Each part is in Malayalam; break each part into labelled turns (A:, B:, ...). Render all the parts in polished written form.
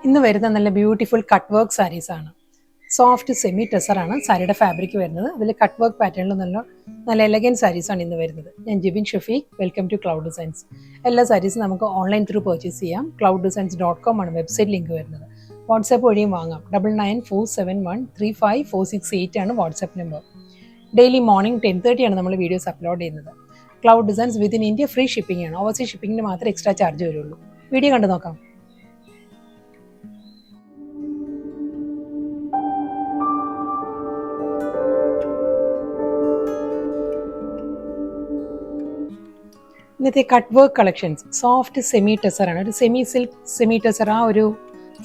A: ഇന്ന് വരുന്ന നല്ല ബ്യൂട്ടിഫുൾ കട്ട് വർക്ക് സാരീസ് ആണ്. സോഫ്റ്റ് സെമി ടെസറാണ് സാരിയുടെ ഫാബ്രിക് വരുന്നത്. അതിൽ കട്ട് വർക്ക് പാറ്റേണിൽ നല്ല എലഗൻ സാരീസ് ആണ് ഇന്ന് വരുന്നത്. ഞാൻ Jibin Shafeeq, welcome to cloud designs. എല്ലാ സാരീസും നമുക്ക് ഓൺലൈൻ ത്രൂ പർച്ചേസ് ചെയ്യാം. clouddesigns.com ആണ് വെബ്സൈറ്റ് ലിങ്ക് വരുന്നത്. വാട്സാപ്പ് വഴിയും വാങ്ങാം. 9947135468 ആണ് വാട്സാപ്പ് നമ്പർ. ഡെയിലി മോർണിംഗ് 10:30 ആണ് നമ്മൾ വീഡിയോസ് അപ്ലോഡ് ചെയ്യുന്നത്. Cloud designs within India free shipping ആണ്. ഓവർസീസ് ഷിപ്പിംഗിന് മാത്രമേ എക്സ്ട്രാ ചാർജ് വരുള്ളൂ. വീഡിയോ കണ്ടു നോക്കാം. ഇന്നത്തെ cut work collections soft semi ടെസറാണ്. ഒരു സെമി സിൽക്ക് സെമി ടെസർ ആ ഒരു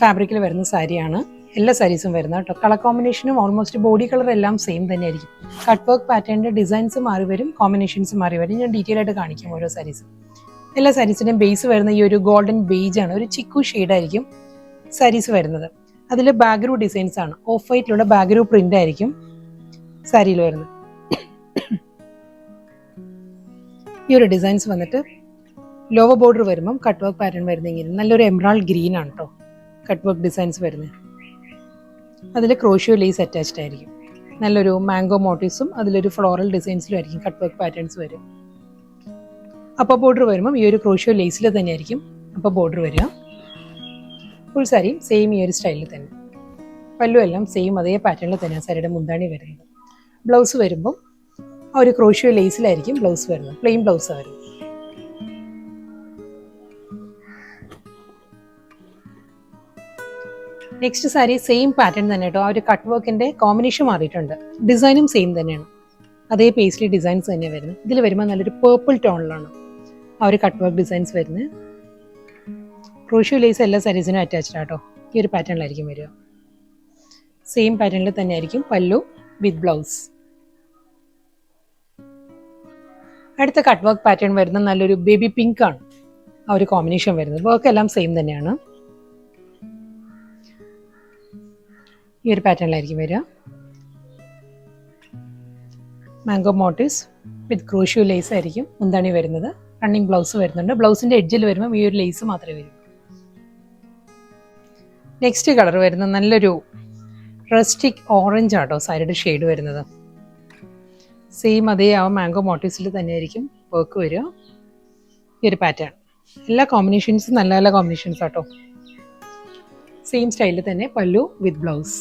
A: ഫാബ്രിക്കിൽ വരുന്ന സാരിയാണ്. എല്ലാ സാരീസും വരുന്നത് കേട്ടോ. കളർ കോമ്പിനേഷനും ഓൾമോസ്റ്റ് ബോഡി കളർ എല്ലാം സെയിം തന്നെയായിരിക്കും. കട്ട് വർക്ക് പാറ്റേണിൻ്റെ ഡിസൈൻസ് മാറി വരും, കോമ്പിനേഷൻസ് മാറി വരും. ഞാൻ ഡീറ്റെയിൽ ആയിട്ട് കാണിക്കും ഓരോ സാരീസും. എല്ലാ സാരീസിൻ്റെയും ബേസ് വരുന്ന ഈ ഒരു ഗോൾഡൻ ബേജ് ആണ്. ഒരു ചിക്കു ഷെയ്ഡായിരിക്കും സാരീസ് വരുന്നത്. അതിൽ ബാഗ്രൂ ഡിസൈൻസ് ആണ്. ഓഫ് വൈറ്റിലുള്ള ബാഗ്രൂ പ്രിൻ്റ് ആയിരിക്കും സാരിയിൽ വരുന്നത്. ഈ ഒരു ഡിസൈൻസ് വന്നിട്ട് ലോവർ ബോർഡർ വരുമ്പം കട്ട് വർക്ക് പാറ്റേൺ വരുന്നത് ഇങ്ങനെ നല്ലൊരു എമറാൾഡ് ഗ്രീൻ ആണ് കേട്ടോ കട്ട് വർക്ക് ഡിസൈൻസ് വരുന്നത്. അതിൽ ക്രോഷ്യോ ലേസ് അറ്റാച്ച്ഡ് ആയിരിക്കും. നല്ലൊരു മാംഗോ മോട്ടീവ്സും അതിലൊരു ഫ്ലോറൽ ഡിസൈൻസിലും ആയിരിക്കും കട്ട് വർക്ക് പാറ്റേൺസ് വരും. അപ്പോൾ ബോർഡർ വരുമ്പം ഈ ഒരു ക്രോഷ്യോ ലേസിൽ തന്നെ ആയിരിക്കും അപ്പോൾ ബോർഡർ വരിക. ഫുൾ സാരിയും സെയിം ഈ ഒരു സ്റ്റൈലിൽ തന്നെ. പല്ലു എല്ലാം സെയിം അതേ പാറ്റേണിൽ തന്നെയാണ് സാരിയുടെ മുന്താണി വരുന്നത്. ബ്ലൗസ് വരുമ്പം ആ ഒരു ക്രോഷ്യോ ലേസിലായിരിക്കും ബ്ലൗസ് വരുന്നത്. പ്ലെയിൻ ബ്ലൗസാണ് വരുന്നത്. നെക്സ്റ്റ് സാരി സെയിം പാറ്റേൺ തന്നെ കേട്ടോ. ആ ഒരു കട്ട് വർക്കിന്റെ കോമ്പിനേഷൻ മാറിയിട്ടുണ്ട്. ഡിസൈനും സെയിം തന്നെയാണ്. അതേ പേസ്ലി ഡിസൈൻസ് തന്നെയാണ് വരുന്നത്. ഇതിൽ വരുമ്പോൾ നല്ലൊരു പേർപ്പിൾ ടോണിലാണ് ആ ഒരു കട്ട് വർക്ക് ഡിസൈൻസ് വരുന്നത്. ക്രോഷ്യോ ലേസ് എല്ലാ സാരീസിനും അറ്റാച്ച്ഡ് ആട്ടോ. ഈ ഒരു പാറ്റേണിലായിരിക്കും വരിക. സെയിം പാറ്റേണിൽ തന്നെ ആയിരിക്കും പല്ലു വിത്ത് ബ്ലൗസ്. അടുത്ത കട്ട് വർക്ക് പാറ്റേൺ വരുന്ന നല്ലൊരു ബേബി പിങ്ക് ആണ് ആ ഒരു കോമ്പിനേഷൻ വരുന്നത്. വർക്ക് എല്ലാം സെയിം തന്നെയാണ്. ഈ ഒരു പാറ്റേണിലായിരിക്കും വരിക. മാംഗോ മോട്ടീവ്സ് വിത്ത് ക്രോഷ്യോ ലേസ് ആയിരിക്കും മുന്താണി വരുന്നത്. റണ്ണിങ് ബ്ലൗസ് വരുന്നുണ്ട്. ബ്ലൗസിന്റെ എഡ്ജിൽ വരുമ്പോൾ ഈ ഒരു ലേസ് മാത്രമേ വരൂ. നെക്സ്റ്റ് കളർ വരുന്നത് നല്ലൊരു റസ്റ്റിക് ഓറഞ്ച് ആട്ടോ സാരിയുടെ ഷെയ്ഡ് വരുന്നത്. സെയിം അതേ ആ മാംഗോ മോട്ടീവ്സിൽ തന്നെയായിരിക്കും വർക്ക് വരിക. ഈ ഒരു പാറ്റേൺ എല്ലാ കോമ്പിനേഷൻസും നല്ല നല്ല കോമ്പിനേഷൻസ് ആട്ടോ. സെയിം സ്റ്റൈലിൽ തന്നെ പല്ലു വിത്ത് ബ്ലൗസ്.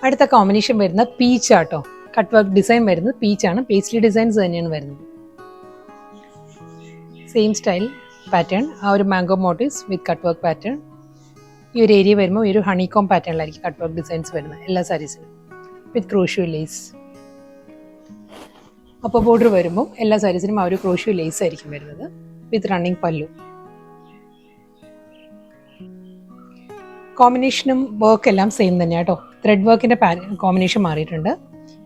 A: അടുത്ത കോമ്പിനേഷൻ വരുന്ന പീച്ച് ആട്ടോ. കട്ട് വർക്ക് ഡിസൈൻ വരുന്നത് പീച്ചാണ്. പേസ്ലി ഡിസൈൻസ് തന്നെയാണ് വരുന്നത്. സെയിം സ്റ്റൈൽ പാറ്റേൺ ആ ഒരു മാംഗോ മോട്ടീവ്സ് വിത്ത് കട്ട് വർക്ക് പാറ്റേൺ. ഈ ഒരു ഏരിയ വരുമ്പോൾ ഈ ഒരു ഹണികോം പാറ്റേണിലായിരിക്കും കട്ട് വർക്ക് ഡിസൈൻസ് വരുന്നത് എല്ലാ സാരീസിനും വിത്ത് ക്രോഷ്യോ ലേസ്. അപ്പോൾ ബോർഡർ വരുമ്പോൾ എല്ലാ സാരീസിനും ആ ഒരു ക്രോഷ്യോ ലേസ് ആയിരിക്കും വരുന്നത് വിത്ത് റണ്ണിങ് പല്ലു. കോമ്പിനേഷനും വർക്ക് എല്ലാം സെയിം തന്നെയാണ് കേട്ടോ. ത്രെഡ് വർക്കിൻ്റെ കോമ്പിനേഷൻ മാറിയിട്ടുണ്ട്.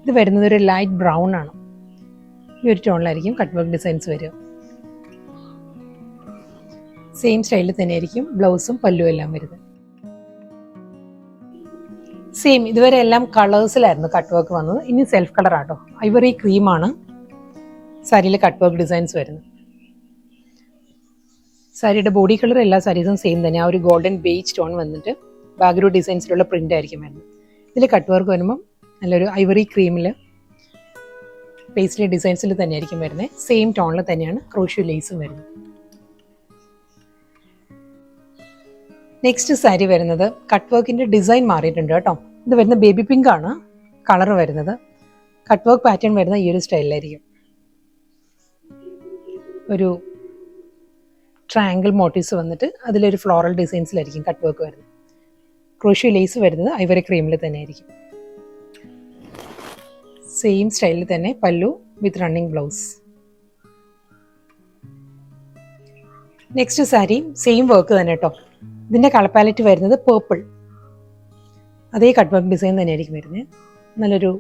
A: ഇത് വരുന്നത് ഒരു ലൈറ്റ് ബ്രൗൺ ആണ്. ഈ ഒരു ടോണിലായിരിക്കും കട്ട് വർക്ക് ഡിസൈൻസ് വരിക. സെയിം സ്റ്റൈലിൽ തന്നെയായിരിക്കും ബ്ലൗസും പല്ലും എല്ലാം വരുന്നത്. സെയിം ഇതുവരെ എല്ലാം കളേഴ്സിലായിരുന്നു കട്ട് വർക്ക് വന്നത്. ഇനി സെൽഫ് കളർ ആട്ടോ. ഐവറി ക്രീമാണ് സാരിയിൽ കട്ട് വർക്ക് ഡിസൈൻസ് വരുന്നത്. സാരിയുടെ ബോഡി കളർ എല്ലാ സാരീസും സെയിം തന്നെ. ആ ഒരു ഗോൾഡൻ ബേജ് ടോൺ വന്നിട്ട് ബാഗ്രൂ ഡിസൈൻസിലുള്ള പ്രിന്റ് ആയിരിക്കും വരുന്നത്. ഇതിൽ കട്ട് വർക്ക് വരുമ്പം നല്ലൊരു ഐവറി ക്രീമിൽ പേസ്ലി ഡിസൈൻസിൽ തന്നെയായിരിക്കും വരുന്നത്. സെയിം ടോണിൽ തന്നെയാണ് ക്രോഷ്യോ ലേസും വരുന്നത്. നെക്സ്റ്റ് സാരി വരുന്നത് കട്ട് വർക്കിന്റെ ഡിസൈൻ മാറിയിട്ടുണ്ട് കേട്ടോ. ഇത് വരുന്ന ബേബി പിങ്ക് ആണ് കളർ വരുന്നത്. കട്ട് വർക്ക് പാറ്റേൺ വരുന്ന ഈ ഒരു സ്റ്റൈലിലായിരിക്കും. ഒരു ട്രയാങ്കിൾ മോട്ടീവ്സ് വന്നിട്ട് അതിലൊരു ഫ്ലോറൽ ഡിസൈൻസിലായിരിക്കും കട്ട് വർക്ക് വരുന്നത്. ക്രോഷ്യോ ലേസ് വരുന്നത് ഐവറി ക്രീമിൽ തന്നെ ആയിരിക്കും. സെയിം സ്റ്റൈലിൽ തന്നെ pallu with running blouse. Next sari same work തന്നെ കേട്ടോ. ഇതിൻ്റെ കളർ പാലറ്റ് വരുന്നത് പേർപ്പിൾ. അതേ കട്ട് വർക്ക് ഡിസൈൻ തന്നെയായിരിക്കും വരുന്നത്. നല്ലൊരു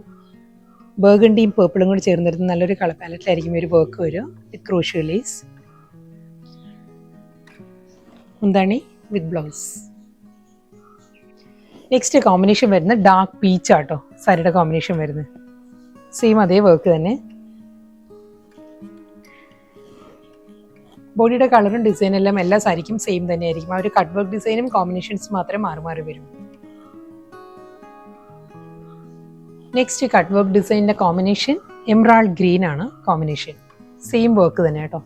A: ബർഗണ്ടിയും പേർപ്പിളും കൂടി ചേർന്ന് വരുന്ന നല്ലൊരു കളർ പാലറ്റിലായിരിക്കും ഒരു വർക്ക് വരിക വിത്ത് ക്രോഷ്യോ ലേസ്. മുന്താണി വിത്ത് ബ്ലൗസ്. നെക്സ്റ്റ് കോമ്പിനേഷൻ വരുന്നത് ഡാർക്ക് പീച്ച് ആട്ടോ സാരിയുടെ കോമ്പിനേഷൻ വരുന്നത്. സെയിം അതേ വർക്ക് തന്നെ. ബോഡിയുടെ കളറും ഡിസൈനും എല്ലാം എല്ലാ സാരിക്കും സെയിം തന്നെയായിരിക്കും. ആ ഒരു കട്ട് വർക്ക് ഡിസൈനും കോമ്പിനേഷൻസ് മാത്രമേ മാറി മാറി വരും. നെക്സ്റ്റ് കട്ട് വർക്ക് ഡിസൈനിന്റെ കോമ്പിനേഷൻ എംറാൾഡ് ഗ്രീൻ ആണ് കോമ്പിനേഷൻ. സെയിം വർക്ക് തന്നെ കേട്ടോ.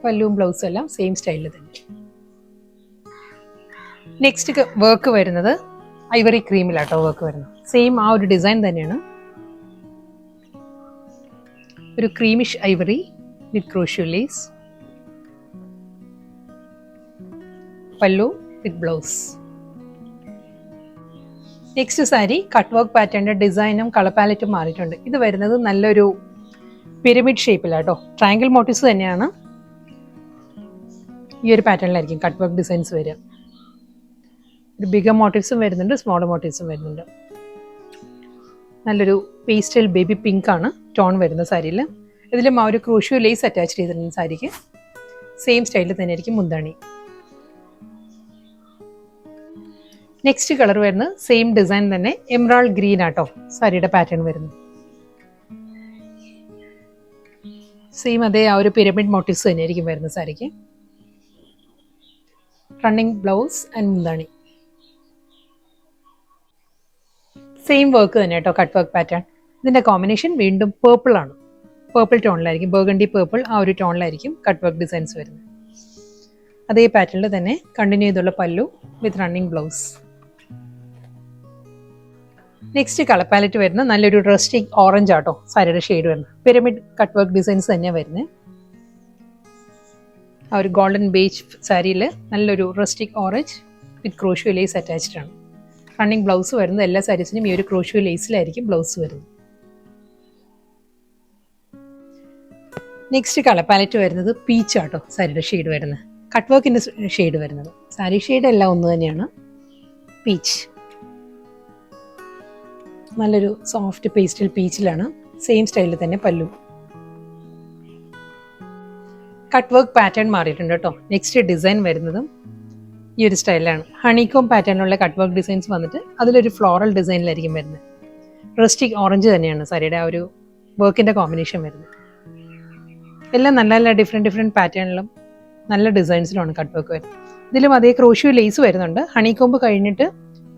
A: പല്ലുവും ബ്ലൗസും എല്ലാം സെയിം സ്റ്റൈലിൽ തന്നെ. നെക്സ്റ്റ് വർക്ക് വരുന്നത് ഐവറി ക്രീമിലാട്ടോ വർക്ക് വരുന്നത്. സെയിം ആ ഒരു ഡിസൈൻ തന്നെയാണ്. ഒരു creamish ivory with crochet lace, pallu with blouse. Next sari cut work പാറ്റേണിന്റെ ഡിസൈനും കളർ പാലറ്റും മാറിയിട്ടുണ്ട്. ഇത് വരുന്നത് നല്ലൊരു പിരമിഡ് ഷേപ്പിലാട്ടോ. ട്രയാങ്കിൾ മോട്ടീവ്സ് തന്നെയാണ്. ഈ ഒരു പാറ്റേണിലായിരിക്കും കട്ട് വർക്ക് ഡിസൈൻസ് വരിക. ഒരു ബിഗർ മോട്ടീവ്സും വരുന്നുണ്ട്, സ്മോളർ മോട്ടീവ്സും വരുന്നുണ്ട്. നല്ലൊരു പേസ്റ്റൽ ബേബി പിങ്ക് ആണ് ടോൺ വരുന്ന സാരിയിൽ. ഇതിലും ആ ഒരു ക്രോഷ്യോ ലേസ് അറ്റാച്ച് ചെയ്തിട്ടുണ്ട് സാരിക്ക്. സെയിം സ്റ്റൈലിൽ തന്നെ ആയിരിക്കും മുന്താണി. നെക്സ്റ്റ് കളർ വരുന്നത് സെയിം ഡിസൈൻ തന്നെ എംറാൾഡ് ഗ്രീൻ ആട്ടോ സാരിയുടെ പാറ്റേൺ വരുന്നത്. സെയിം അതേ ആ ഒരു പിരമിഡ് മോട്ടീവ്സ് തന്നെ ആയിരിക്കും വരുന്ന സാരിക്ക്. റണ്ണിങ് ബ്ലൗസ് ആൻഡ് മുന്താണി. സെയിം വർക്ക് തന്നെ കേട്ടോ കട്ട് വർക്ക് പാറ്റേൺ. ഇതിന്റെ കോമ്പിനേഷൻ വീണ്ടും പേർപ്പിൾ ആണ്. പേർപ്പിൾ ടോണിലായിരിക്കും, ബർഗണ്ടി പേർപ്പിൾ ആ ഒരു ടോണിലായിരിക്കും കട്ട് വർക്ക് ഡിസൈൻസ് വരുന്നത്. അതേ പാറ്റേണിൽ തന്നെ കണ്ടിന്യൂ ചെയ്തുള്ള pallu with running blouse. Next colour palette വരുന്നത് നല്ലൊരു റസ്റ്റിക് ഓറഞ്ച് ആട്ടോ സാരിയുടെ ഷെയ്ഡ് വരുന്നത്. പിരമിഡ് കട്ട് വർക്ക് ഡിസൈൻസ് തന്നെയാണ് വരുന്നത്. ആ ഒരു ഗോൾഡൻ ബേജ് സാരിയിൽ നല്ലൊരു rustic orange with crochet lace attached ആണ്. റണ്ണിങ് ബ്ലൗസ് വരുന്നത് എല്ലാ സാരീസിനും ഈ ഒരു ക്രോഷ്യോ ലേസിലായിരിക്കും ബ്ലൗസ് വരുന്നത്. നെക്സ്റ്റ് കളർ പാലറ്റ് വരുന്നത് പീച്ച് ആട്ടോ സാരിയുടെ ഷെയ്ഡ് വരുന്നത്. കട്ട് വർക്കിന്റെ ഷെയ്ഡ് വരുന്നത്. സാരി ഷെയ്ഡ് എല്ലാം ഒന്ന് തന്നെയാണ്. പീച്ച് നല്ലൊരു സോഫ്റ്റ് പേസ്റ്റൽ പീച്ചിലാണ്. സെയിം സ്റ്റൈലിൽ തന്നെ പല്ലു. കട്ട് വർക്ക് പാറ്റേൺ മാറിയിട്ടുണ്ട് കേട്ടോ. നെക്സ്റ്റ് ഡിസൈൻ വരുന്നതും ഈ ഒരു സ്റ്റൈലാണ്. ഹണികോം പാറ്റേണിലുള്ള കട്ട് വർക്ക് ഡിസൈൻസ് വന്നിട്ട് അതിലൊരു ഫ്ലോറൽ ഡിസൈനിലായിരിക്കും വരുന്നത്. റസ്റ്റിക് ഓറഞ്ച് തന്നെയാണ് സാരിയുടെ ആ ഒരു വർക്കിന്റെ കോമ്പിനേഷൻ വരുന്നത്. എല്ലാം നല്ല നല്ല ഡിഫറെൻറ്റ് പാറ്റേണിലും നല്ല ഡിസൈൻസിലുമാണ് കട്ട് വർക്ക് വരുന്നത്. ഇതിലും അതേ ക്രോഷ്യോ ലേസ് വരുന്നുണ്ട്. ഹണികോംബ് കഴിഞ്ഞിട്ട്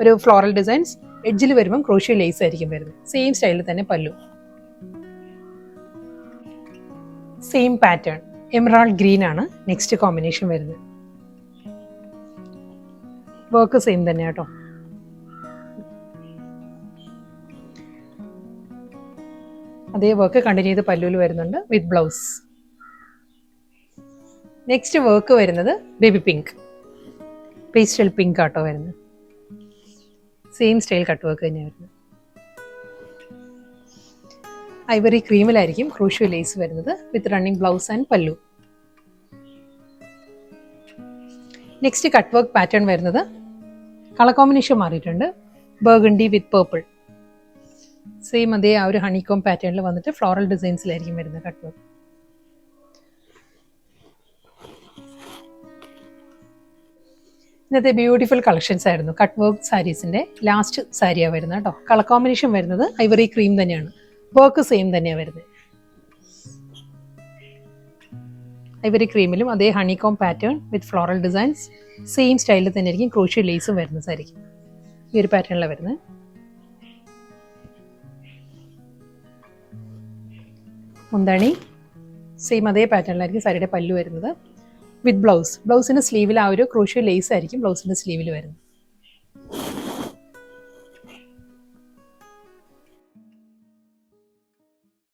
A: ഒരു ഫ്ലോറൽ ഡിസൈൻസ് എഡ്ജിൽ വരുമ്പം ക്രോഷ്യോ ലേസ് ആയിരിക്കും വരുന്നത്. സെയിം സ്റ്റൈലിൽ തന്നെ പല്ലു. സെയിം പാറ്റേൺ എമറാൾഡ് ഗ്രീൻ ആണ് നെക്സ്റ്റ് കോമ്പിനേഷൻ വരുന്നത്. വർക്ക് സെയിം തന്നെ കേട്ടോ. അതേ വർക്ക് കണ്ടിന്യൂ ചെയ്ത് പല്ലുവിൽ വരുന്നുണ്ട് വിത്ത് ബ്ലൗസ്. നെക്സ്റ്റ് വർക്ക് വരുന്നത് ബേബി പിങ്ക്, പേസ്റ്റൽ പിങ്ക് ആട്ടോ വരുന്നത്. സെയിം സ്റ്റൈൽ കട്ട് വർക്ക് തന്നെയാണ് വരുന്നത്. ഐവറി ക്രീമിലായിരിക്കും ക്രോഷ്യോ ലേസ് വരുന്നത് വിത്ത് റണ്ണിങ് ബ്ലൗസ് ആൻഡ് പല്ലു. നെക്സ്റ്റ് കട്ട് വർക്ക് പാറ്റേൺ വരുന്നത് കളർ കോമ്പിനേഷൻ മാറിയിട്ടുണ്ട്. ബർഗണ്ടി വിത്ത് പേർപ്പിൾ. സെയിം അതേ ആ ഒരു ഹണികോം പാറ്റേണിൽ വന്നിട്ട് ഫ്ലോറൽ ഡിസൈൻസിലായിരിക്കും വരുന്നത് കട്ട് വർക്ക്. ഇന്നത്തെ ബ്യൂട്ടിഫുൾ കളക്ഷൻസ് ആയിരുന്നു. കട്ട് വർക്ക് സാരീസിന്റെ ലാസ്റ്റ് സാരിയാണ് വരുന്നത് കേട്ടോ. കളർ കോമ്പിനേഷൻ വരുന്നത് ഐവറി ക്രീം തന്നെയാണ്. വർക്ക് സെയിം തന്നെയാണ് വരുന്നത്. ഐവറി ക്രീമിലും അതേ ഹണികോം പാറ്റേൺ വിത്ത് ഫ്ലോറൽ ഡിസൈൻസ് സെയിം സ്റ്റൈലിൽ തന്നെ ആയിരിക്കും ക്രോഷ്യോ ലേസും വരുന്ന സാരിക്കും. ഈ ഒരു പാറ്റേണിലാണ് വരുന്നത്. മുന്താണി സെയിം അതേ പാറ്റേണിലായിരിക്കും സാരിയുടെ പല്ലു വരുന്നത് വിത്ത് ബ്ലൗസ്. ബ്ലൗസിൻ്റെ സ്ലീവിൽ ആ ഒരു ക്രോഷ്യോ ലേസ് ആയിരിക്കും ബ്ലൗസിൻ്റെ സ്ലീവിൽ വരുന്നത്.